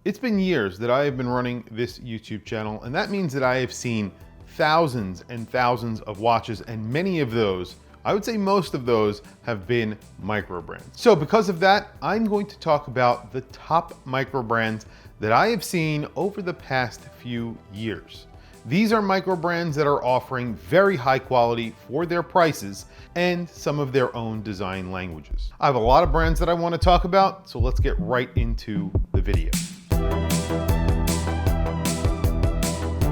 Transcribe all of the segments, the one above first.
It's been years that I have been running this YouTube channel, and that means that I have seen thousands and thousands of watches, and many of those, I would say most of those, have been micro brands. So because of that, I'm going to talk about the top micro brands that I have seen over the past few years. These are micro brands that are offering very high quality for their prices and some of their own design languages. I have a lot of brands that I want to talk about, so let's get right into the video.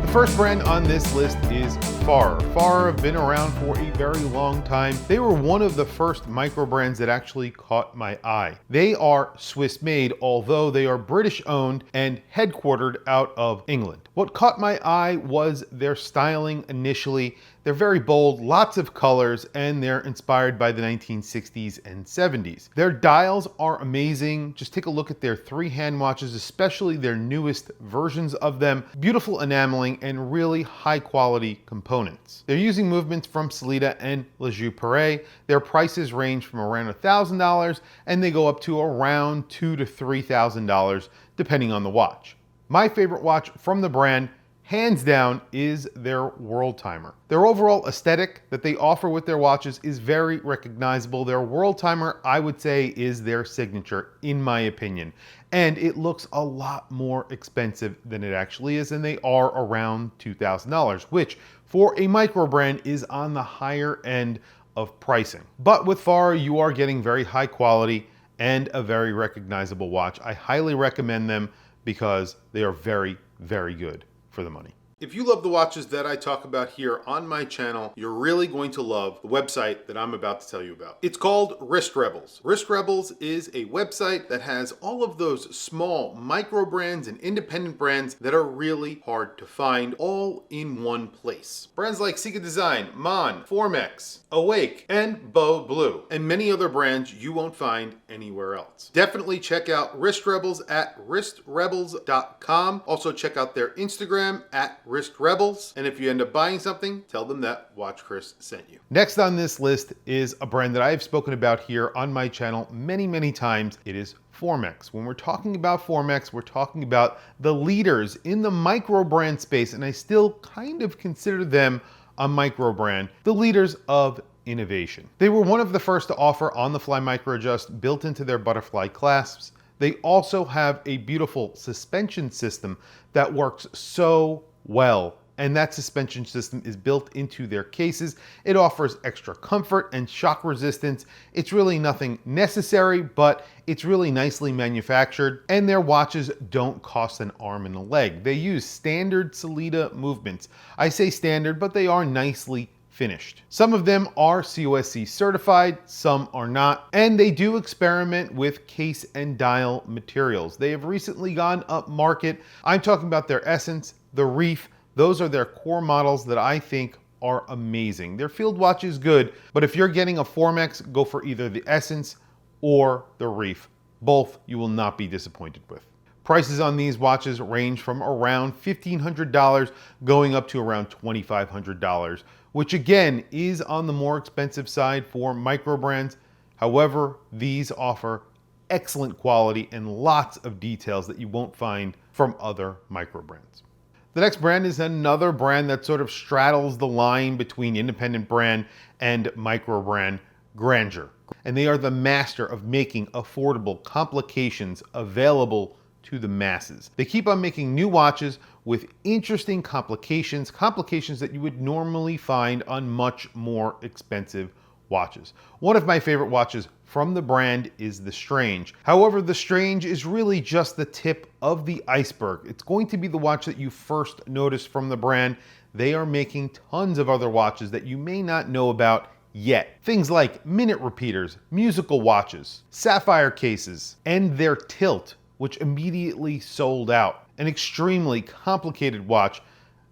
The first brand on this list is Farr. Farr have been around for a very long time. They were one of the first micro brands that actually caught my eye. They are Swiss made, although they are British owned and headquartered out of England. What caught my eye was their styling initially. They're very bold, lots of colors, and they're inspired by the 1960s and 70s. Their dials are amazing. Just take a look at their 3-hand watches, especially their newest versions of them. Beautiful enameling and really high quality components. They're using movements from Sellita and Le Jeu Perret. Their prices range from around $1,000 and they go up to around $2,000 to $3,000 depending on the watch. My favorite watch from the brand, hands down, is their World Timer. Their overall aesthetic that they offer with their watches is very recognizable. Their World Timer, I would say, is their signature, in my opinion. And it looks a lot more expensive than it actually is, and they are around $2,000, which for a micro brand is on the higher end of pricing. But with Farr, you are getting very high quality and a very recognizable watch. I highly recommend them because they are very, very good for the money. If you love the watches that I talk about here on my channel, you're really going to love the website that I'm about to tell you about. It's called Wrist Rebels. Wrist Rebels is a website that has all of those small micro brands and independent brands that are really hard to find all in one place. Brands like Sika Design, Mon, Formex, Awake, and Beau Blue, and many other brands you won't find anywhere else. Definitely check out Wrist Rebels at wristrebels.com. Also check out their Instagram at Wrist Rebels, and if you end up buying something, tell them that Watch Chris sent you. Next on this list is a brand that I've spoken about here on my channel many times. It is Formex. When we're talking about Formex, we're talking about the leaders in the micro brand space, and I still kind of consider them a micro brand, the leaders of innovation. They were one of the first to offer on-the-fly micro adjust built into their butterfly clasps. They also have a beautiful suspension system that works so well, and that suspension system is built into their cases. It offers extra comfort and shock resistance. It's really nothing necessary, but it's really nicely manufactured, and their watches don't cost an arm and a leg. They use standard Sellita movements. I say standard, but they are nicely finished. Some of them are COSC certified, some are not, and they do experiment with case and dial materials. They have recently gone up market. I'm talking about their Essence, the Reef. Those are their core models that I think are amazing. Their field watch is good, but if you're getting a Formex, go for either the Essence or the Reef. Both you will not be disappointed with. Prices on these watches range from around $1,500 going up to around $2,500, which again is on the more expensive side for micro brands. However, these offer excellent quality and lots of details that you won't find from other micro brands. The next brand is another brand that sort of straddles the line between independent brand and micro brand, Grandeur. And they are the master of making affordable complications available to the masses. They keep on making new watches with interesting complications that you would normally find on much more expensive watches. One of my favorite watches from the brand is the Strange. However, the Strange is really just the tip of the iceberg. It's going to be the watch that you first notice from the brand. They are making tons of other watches that you may not know about yet. Things like minute repeaters, musical watches, sapphire cases, and their tilt, which immediately sold out. An extremely complicated watch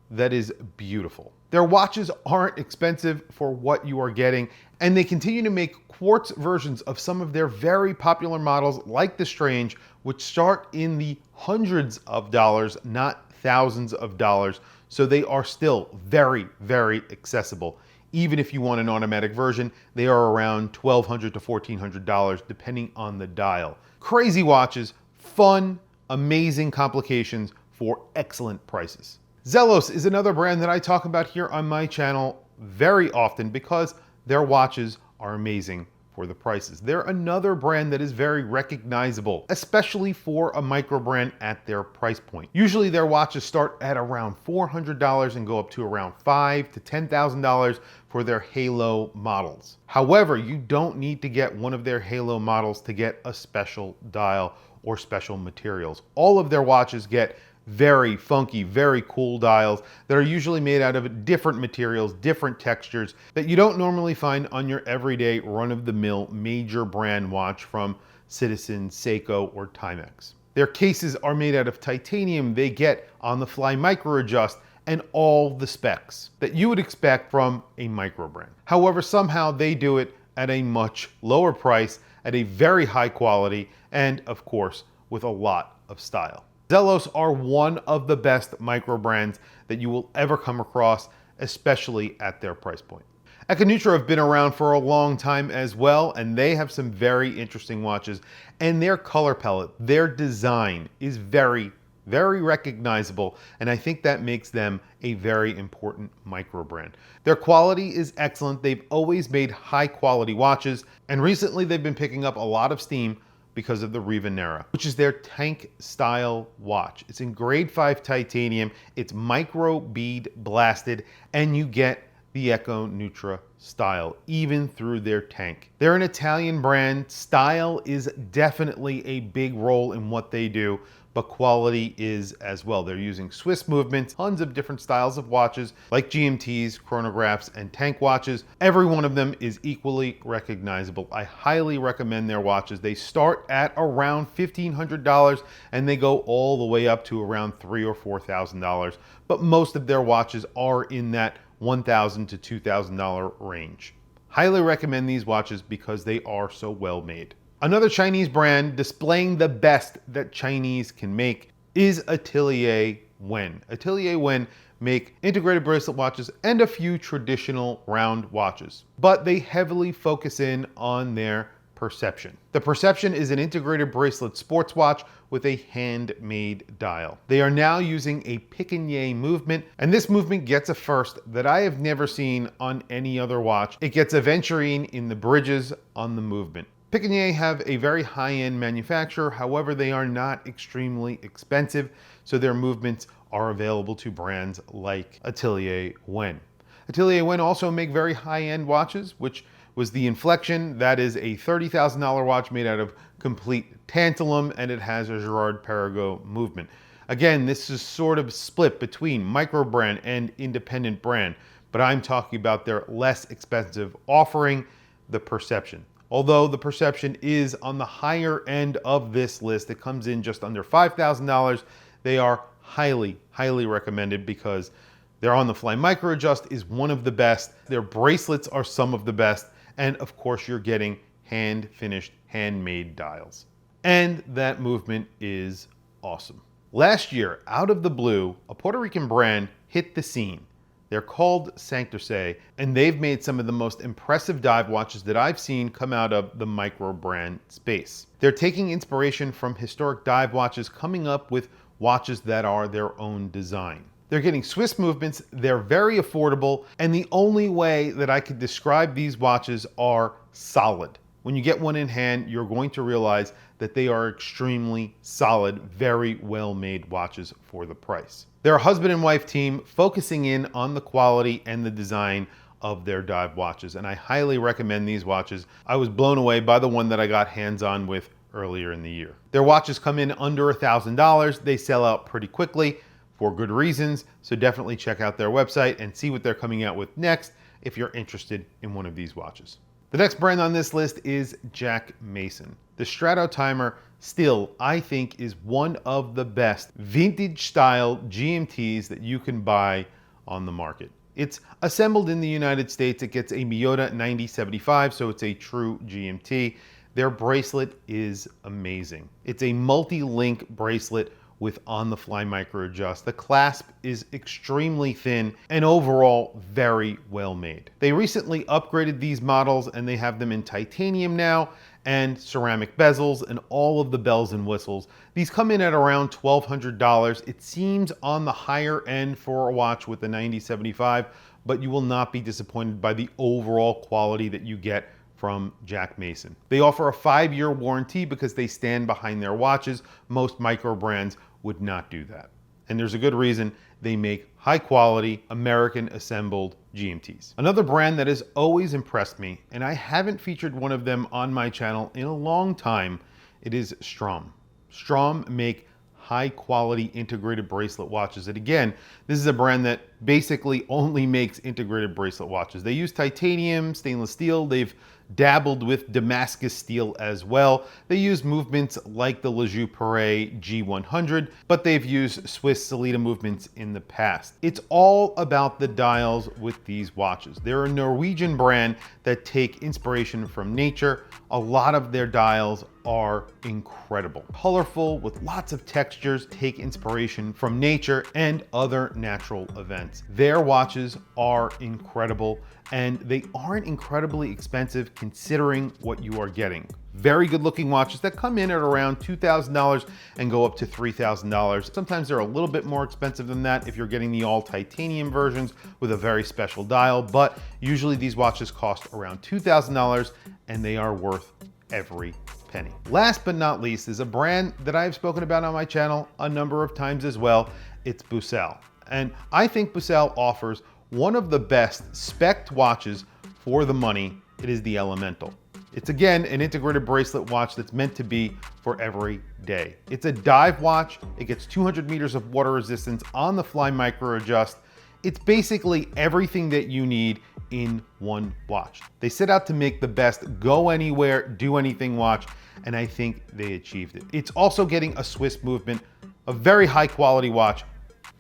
that is beautiful. Their watches aren't expensive for what you are getting, and they continue to make quartz versions of some of their very popular models like the Strange, which start in the hundreds of dollars, not thousands of dollars. So they are still very, very accessible. Even if you want an automatic version, they are around $1,200 to $1,400 depending on the dial. Crazy watches, fun, amazing complications for excellent prices. Zelos is another brand that I talk about here on my channel very often because their watches are amazing for the prices. They're another brand that is very recognizable, especially for a micro brand at their price point. Usually their watches start at around $400 and go up to around $5,000 to $10,000 for their Halo models. However, you don't need to get one of their Halo models to get a special dial or special materials. All of their watches get very funky, very cool dials that are usually made out of different materials, different textures that you don't normally find on your everyday run-of-the-mill major brand watch from Citizen, Seiko, or Timex. Their cases are made out of titanium. They get on-the-fly micro adjust and all the specs that you would expect from a micro brand. However, somehow they do it at a much lower price, at a very high quality, and of course, with a lot of style. Zelos are one of the best micro brands that you will ever come across, especially at their price point. Econutra have been around for a long time as well, and they have some very interesting watches, and their color palette, their design is very recognizable, and I think that makes them a very important micro brand. Their quality is excellent. They've always made high quality watches, and recently they've been picking up a lot of steam because of the Rivanera, which is their tank style watch. It's in grade 5 titanium, it's micro bead blasted, and you get the Econutra style, even through their tank. They're an Italian brand. Style is definitely a big role in what they do, but quality is as well. They're using Swiss movements, tons of different styles of watches, like GMTs, chronographs, and tank watches. Every one of them is equally recognizable. I highly recommend their watches. They start at around $1,500 and they go all the way up to around $3,000 or $4,000. But most of their watches are in that $1,000 to $2,000 range. Highly recommend these watches because they are so well made. Another Chinese brand displaying the best that Chinese can make is Atelier Wen. Atelier Wen make integrated bracelet watches and a few traditional round watches, but they heavily focus in on their Perception. The Perception is an integrated bracelet sports watch with a handmade dial. They are now using a pick-and-yay movement, and this movement gets a first that I have never seen on any other watch. It gets aventurine in the bridges on the movement. Pick-and-yay have a very high-end manufacturer, however they are not extremely expensive, so their movements are available to brands like Atelier Wen. Atelier Wen also make very high-end watches, which was the Inflection. That is a $30,000 watch made out of complete tantalum, and it has a Girard-Perregaux movement. Again, this is sort of split between Microbrand and independent brand, but I'm talking about their less expensive offering, the Perception. Although the Perception is on the higher end of this list, it comes in just under $5,000. They are highly recommended because their on-the-fly micro adjust is one of the best. Their bracelets are some of the best. And of course, you're getting hand-finished, handmade dials. And that movement is awesome. Last year, out of the blue, a Puerto Rican brand hit the scene. They're called Sanctuary, and they've made some of the most impressive dive watches that I've seen come out of the micro brand space. They're taking inspiration from historic dive watches, coming up with watches that are their own design. They're getting Swiss movements, they're very affordable, and the only way that I could describe these watches are solid. When you get one in hand, you're going to realize that they are extremely solid, very well-made watches for the price. They're a husband and wife team focusing in on the quality and the design of their dive watches, and I highly recommend these watches. I was blown away by the one that I got hands-on with earlier in the year. Their watches come in under $1,000. They sell out pretty quickly for good reasons, so definitely check out their website and see what they're coming out with next if you're interested in one of these watches. The next brand on this list is Jack Mason. The strat-o-timer still, I think, is one of the best vintage style GMTs that you can buy on the market. It's assembled in the United States. It gets a Miyota 9075, so it's a true GMT. Their bracelet is amazing. It's a multi-link bracelet with on-the-fly micro adjust. The clasp is extremely thin and overall very well made. They recently upgraded these models and they have them in titanium now, and ceramic bezels and all of the bells and whistles. These come in at around $1,200. It seems on the higher end for a watch with the 9075, but you will not be disappointed by the overall quality that you get from Jack Mason. They offer a 5-year warranty because they stand behind their watches. Most micro brands would not do that. And there's a good reason. They make high quality, American assembled GMTs. Another brand that has always impressed me, and I haven't featured one of them on my channel in a long time, it is Strom. Strom make high quality integrated bracelet watches. And again, this is a brand that basically only makes integrated bracelet watches. They use titanium, stainless steel. They've dabbled with Damascus steel as well. They use movements like the Lejeune Perret G100, but they've used Swiss Sellita movements in the past. It's all about the dials with these watches. They're a Norwegian brand that take inspiration from nature. A lot of their dials are incredible. Colorful with lots of textures, take inspiration from nature and other natural events. Their watches are incredible and they aren't incredibly expensive considering what you are getting. Very good looking watches that come in at around $2,000 and go up to $3,000. Sometimes they're a little bit more expensive than that if you're getting the all titanium versions with a very special dial, but usually these watches cost around $2,000 and they are worth every penny. Last but not least is a brand that I've spoken about on my channel a number of times as well. It's Bucell. And I think Bucell offers one of the best spec'd watches for the money. It is the Elemental. It's again an integrated bracelet watch that's meant to be for every day. It's a dive watch. It gets 200 meters of water resistance, on the fly micro adjust. It's basically everything that you need in one watch. They set out to make the best go anywhere, do anything watch, and I think they achieved it. It's also getting a Swiss movement, a very high quality watch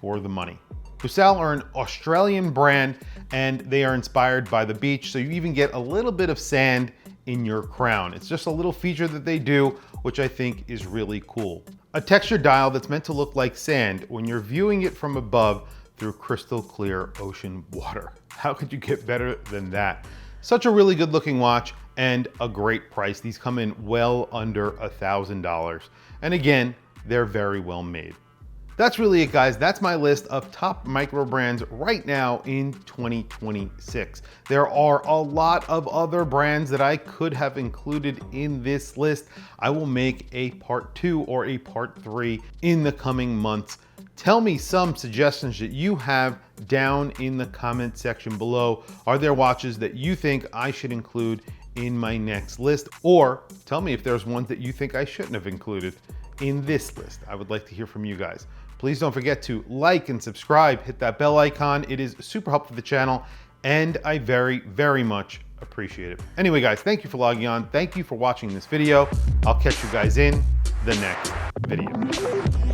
for the money. Bucell are an Australian brand and they are inspired by the beach, so you even get a little bit of sand in your crown. It's just a little feature that they do, which I think is really cool. A textured dial that's meant to look like sand when you're viewing it from above through crystal clear ocean water. How could you get better than that? Such a really good looking watch and a great price. These come in well under $1,000. And again, they're very well made. That's really it, guys. That's my list of top micro brands right now in 2026. There are a lot of other brands that I could have included in this list. I will make a part 2 or a part 3 in the coming months. Tell me some suggestions that you have down in the comment section below. Are there watches that you think I should include in my next list? Or tell me if there's ones that you think I shouldn't have included in this list. I would like to hear from you guys. Please don't forget to like and subscribe, hit that bell icon. It is super helpful for the channel and I very, very much appreciate it. Anyway, guys, thank you for logging on. Thank you for watching this video. I'll catch you guys in the next video.